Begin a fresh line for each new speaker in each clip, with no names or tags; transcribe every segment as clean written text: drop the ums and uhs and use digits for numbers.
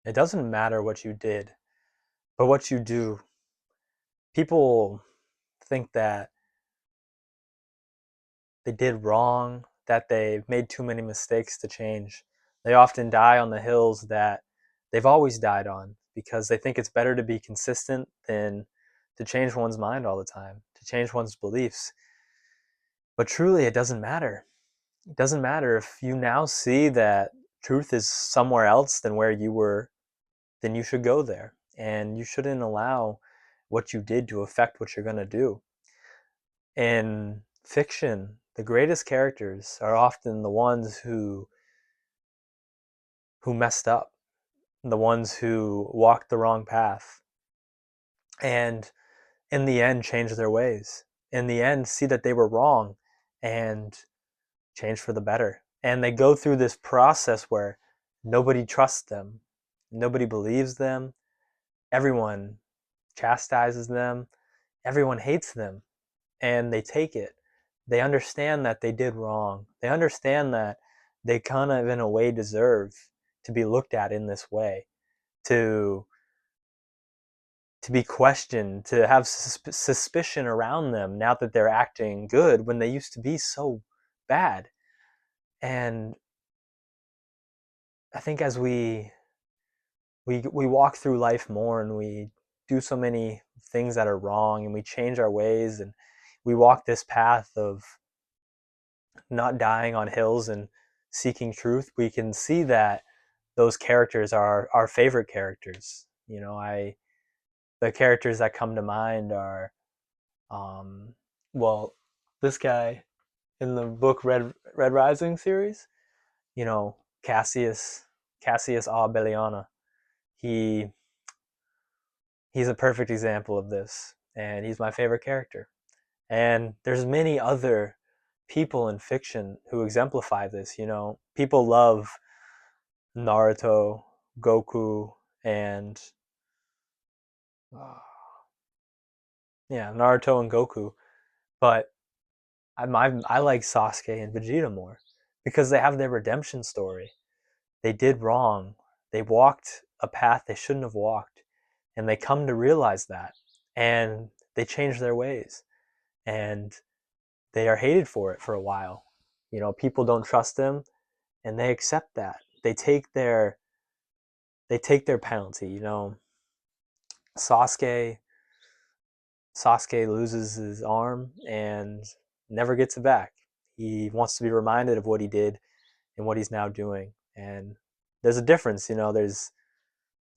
It doesn't matter what you did, but what you do. People think that they did wrong, that they made too many mistakes to change. They often die on the hills that they've always died on because they think it's better to be consistent than to change one's mind all the time, to change one's beliefs. But truly, it doesn't matter. It doesn't matter if you now see that truth is somewhere else than where you were, then you should go there. And you shouldn't allow what you did to affect what you're going to do. In fiction, the greatest characters are often the ones who messed up, the ones who walked the wrong path, and in the end change their ways. In the end, see that they were wrong and change for the better. And they go through this process where nobody trusts them, nobody believes them, everyone chastises them, everyone hates them, and they take it. They understand that they did wrong. They understand that they kind of, in a way, deserve to be looked at in this way, to to be questioned, to have suspicion around them now that they're acting good when they used to be so bad. And I think as we walk through life more and we do so many things that are wrong and we change our ways and we walk this path of not dying on hills and seeking truth, we can see that those characters are our favorite characters. I the characters that come to mind are um well, this guy in the book Red Rising series, you know, Cassius Belliana. He he's a perfect example of this, and he's my favorite character. And there's many other people in fiction who exemplify this. People love Naruto, Goku, and uh, yeah, Naruto and Goku. But I like Sasuke and Vegeta more because they have their redemption story. They did wrong. They walked a path they shouldn't have walked, and they come to realize that, and they change their ways, and they are hated for it for a while. People don't trust them, and they accept that. They take their penalty. Sasuke Sasuke loses his arm and never gets it back. He wants to be reminded of what he did and what he's now doing. And there's a difference. There's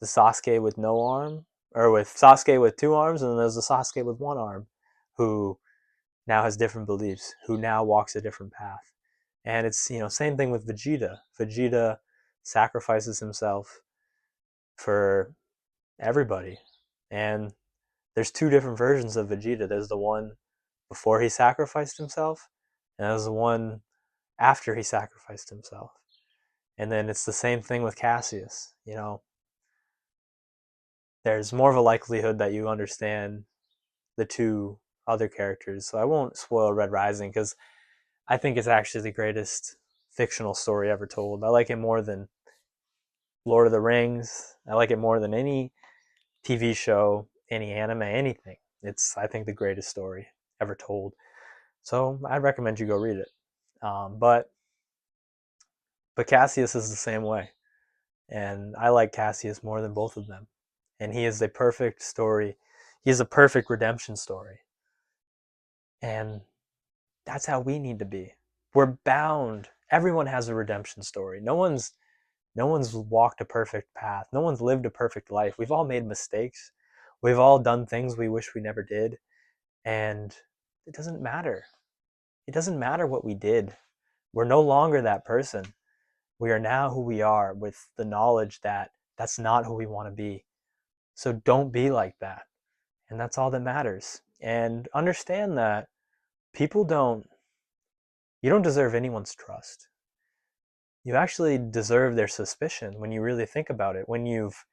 the Sasuke with no arm, or with Sasuke with two arms, and then there's the Sasuke with one arm, who now has different beliefs, who now walks a different path. And it's, same thing with Vegeta. Vegeta sacrifices himself for everybody. And there's two different versions of Vegeta. There's the one before he sacrificed himself, and there's the one after he sacrificed himself. And then it's the same thing with Cassius. There's more of a likelihood that you understand the two other characters. So I won't spoil Red Rising because I think it's actually the greatest fictional story ever told. I like it more than Lord of the Rings. I like it more than any TV show, any anime, anything. It's, I think, the greatest story ever told. So I'd recommend you go read it. But Cassius is the same way, and I like Cassius more than both of them. And he is a perfect story. He is a perfect redemption story, and that's how we need to be. We're bound. Everyone has a redemption story. No one's walked a perfect path. No one's lived a perfect life. We've all made mistakes. We've all done things we wish we never did, and it doesn't matter. It doesn't matter what we did. We're no longer that person. We are now who we are with the knowledge that that's not who we want to be. So don't be like that. And that's all that matters. And understand that people don't, you don't deserve anyone's trust. You actually deserve their suspicion when you really think about it. When you've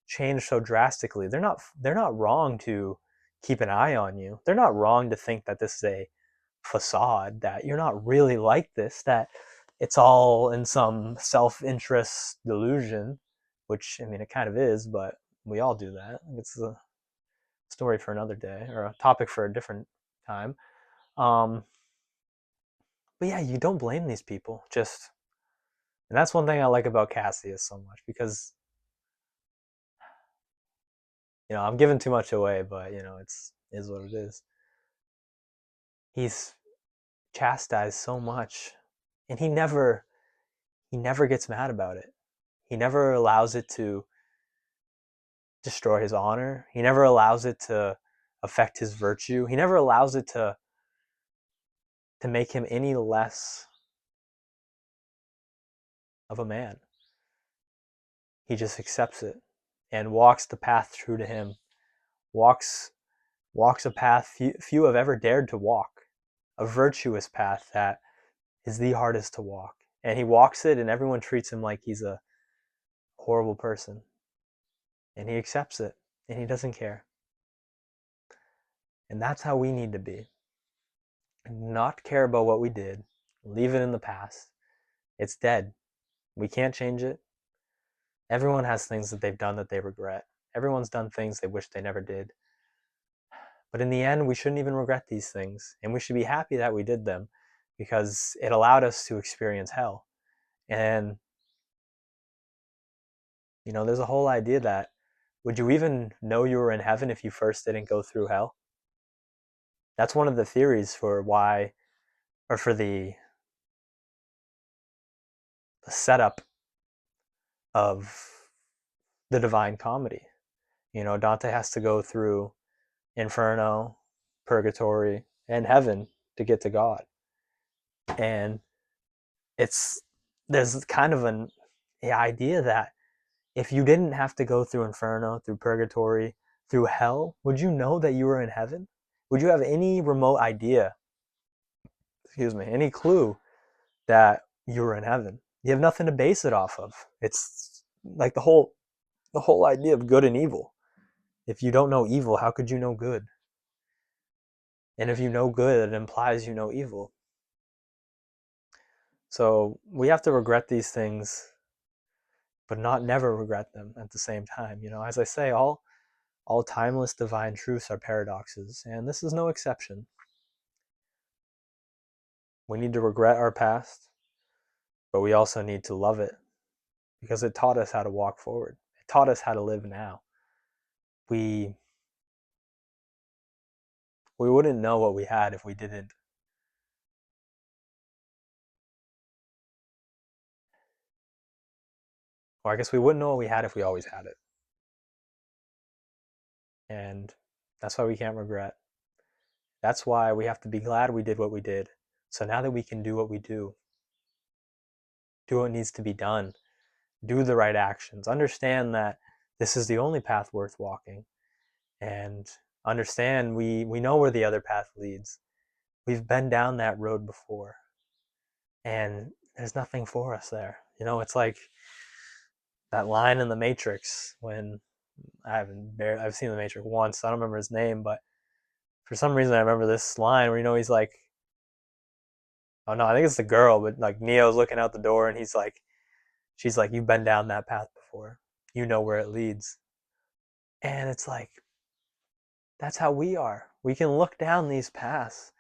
changed so drastically, they're not wrong to keep an eye on you. They're not wrong to think that this is a facade, that you're not really like this, that it's all in some self-interest delusion. which, I mean, it kind of is, but we all do that. It's a story for another day, or a topic for a different time. Um, but yeah, you don't blame these people. Just, and that's one thing I like about Cassius so much, because I'm giving too much away, but it's is what it is. He's chastised so much, and he never gets mad about it. He never allows it to destroy his honor. He never allows it to affect his virtue. He never allows it to make him any less of a man. He just accepts it and walks the path true to him. Walks a path few have ever dared to walk. A virtuous path that is the hardest to walk. And he walks it, and everyone treats him like he's a horrible person. And he accepts it, and he doesn't care. And that's how we need to be. Not care about what we did. Leave it in the past. It's dead. We can't change it. Everyone has things that they've done that they regret. Everyone's done things they wish they never did. But in the end, we shouldn't even regret these things. And we should be happy that we did them, because it allowed us to experience hell. And, there's a whole idea that, would you even know you were in heaven if you first didn't go through hell? That's one of the theories for why, or for the setup of the Divine Comedy. Dante has to go through Inferno, Purgatory, and heaven to get to God. And there's kind of an idea that if you didn't have to go through Inferno, through Purgatory, through hell, would you know that you were in heaven? Would you have any remote idea, any clue that you were in heaven? You have nothing to base it off of. It's like the whole idea of good and evil. If you don't know evil, how could you know good? And if you know good, it implies you know evil. So we have to regret these things, but not never regret them at the same time. As I say, all timeless divine truths are paradoxes, and this is no exception. We need to regret our past, but we also need to love it, because it taught us how to walk forward. It taught us how to live now. We wouldn't know what we had if we didn't. Or I guess we wouldn't know what we had if we always had it. And that's why we can't regret. That's why we have to be glad we did what we did. So now that we can do what we do what needs to be done, do the right actions, understand that this is the only path worth walking, and understand we know where the other path leads. We've been down that road before, and there's nothing for us there. It's like that line in The Matrix, when I've seen The Matrix once. I don't remember his name, but for some reason I remember this line where he's like, oh no, I think it's the girl, but like Neo's looking out the door, and she's like, you've been down that path before. You know where it leads. And it's like, that's how we are. We can look down these paths.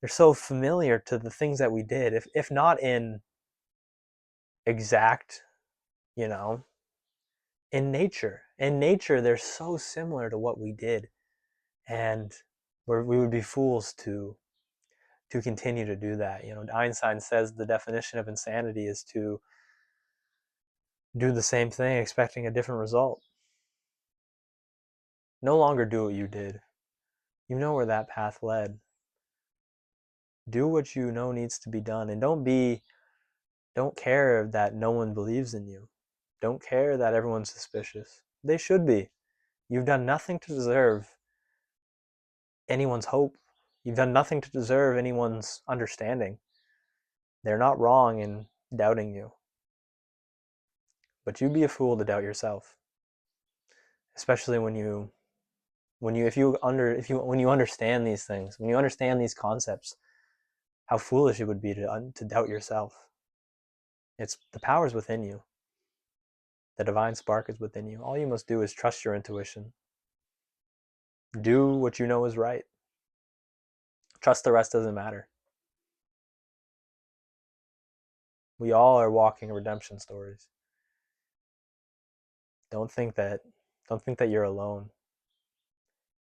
They're so familiar to the things that we did, if not in exact, in nature. In nature, they're so similar to what we did. And we would be fools to continue to do that. Einstein says the definition of insanity is to do the same thing expecting a different result. No longer do what you did. You know where that path led. Do what you know needs to be done, and don't care that no one believes in you. Don't care that everyone's suspicious. They should be. You've done nothing to deserve anyone's hope. You've done nothing to deserve anyone's understanding. They're not wrong in doubting you. But you'd be a fool to doubt yourself. Especially when you understand these things, when you understand these concepts, how foolish it would be to doubt yourself. It's the power's within you. The divine spark is within you. All you must do is trust your intuition. Do what you know is right. Trust the rest doesn't matter. We all are walking redemption stories. Don't think that you're alone.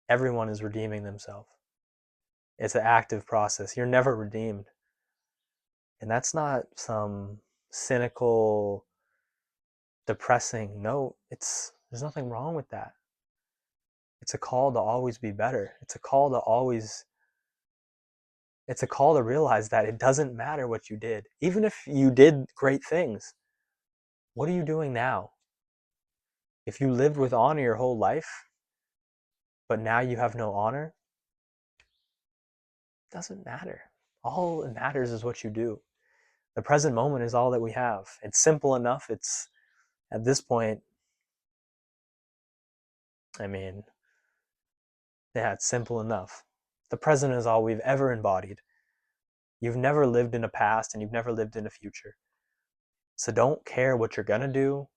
Everyone is redeeming themselves. It's an active process. You're never redeemed. And that's not some cynical, depressing note. There's nothing wrong with that. It's a call to always be better. It's a call to realize that it doesn't matter what you did. Even if you did great things, what are you doing now? If you lived with honor your whole life, but now you have no honor, it doesn't matter. All that matters is what you do. The present moment is all that we have. It's simple enough. It's, at this point, I mean, yeah, it's simple enough. The present is all we've ever embodied. You've never lived in a past and you've never lived in a future. So don't care what you're gonna do.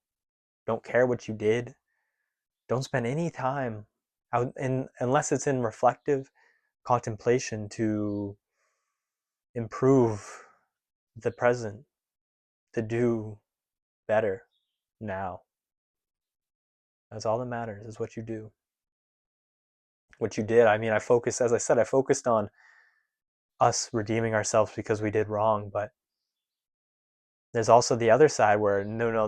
Don't care what you did. Don't spend any time out unless it's in reflective contemplation to improve the present, to do better now. That's all that matters, is what you do. What you did. I mean, as I said, I focused on us redeeming ourselves because we did wrong, but there's also the other side where no,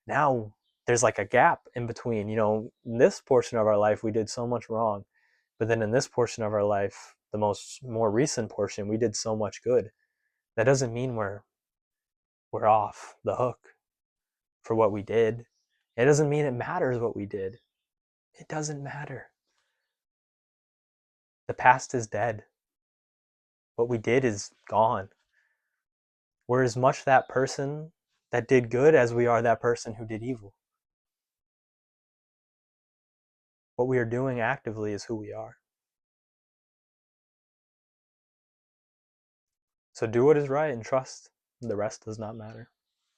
now there's like a gap in between. In this portion of our life we did so much wrong, but then in this portion of our life, the more recent portion, we did so much good. That doesn't mean we're off the hook for what we did. It doesn't mean it matters what we did. It doesn't matter. The past is dead. What we did is gone. We're as much that person that did good as we are that person who did evil. What we are doing actively is who we are. So do what is right and trust the rest does not matter.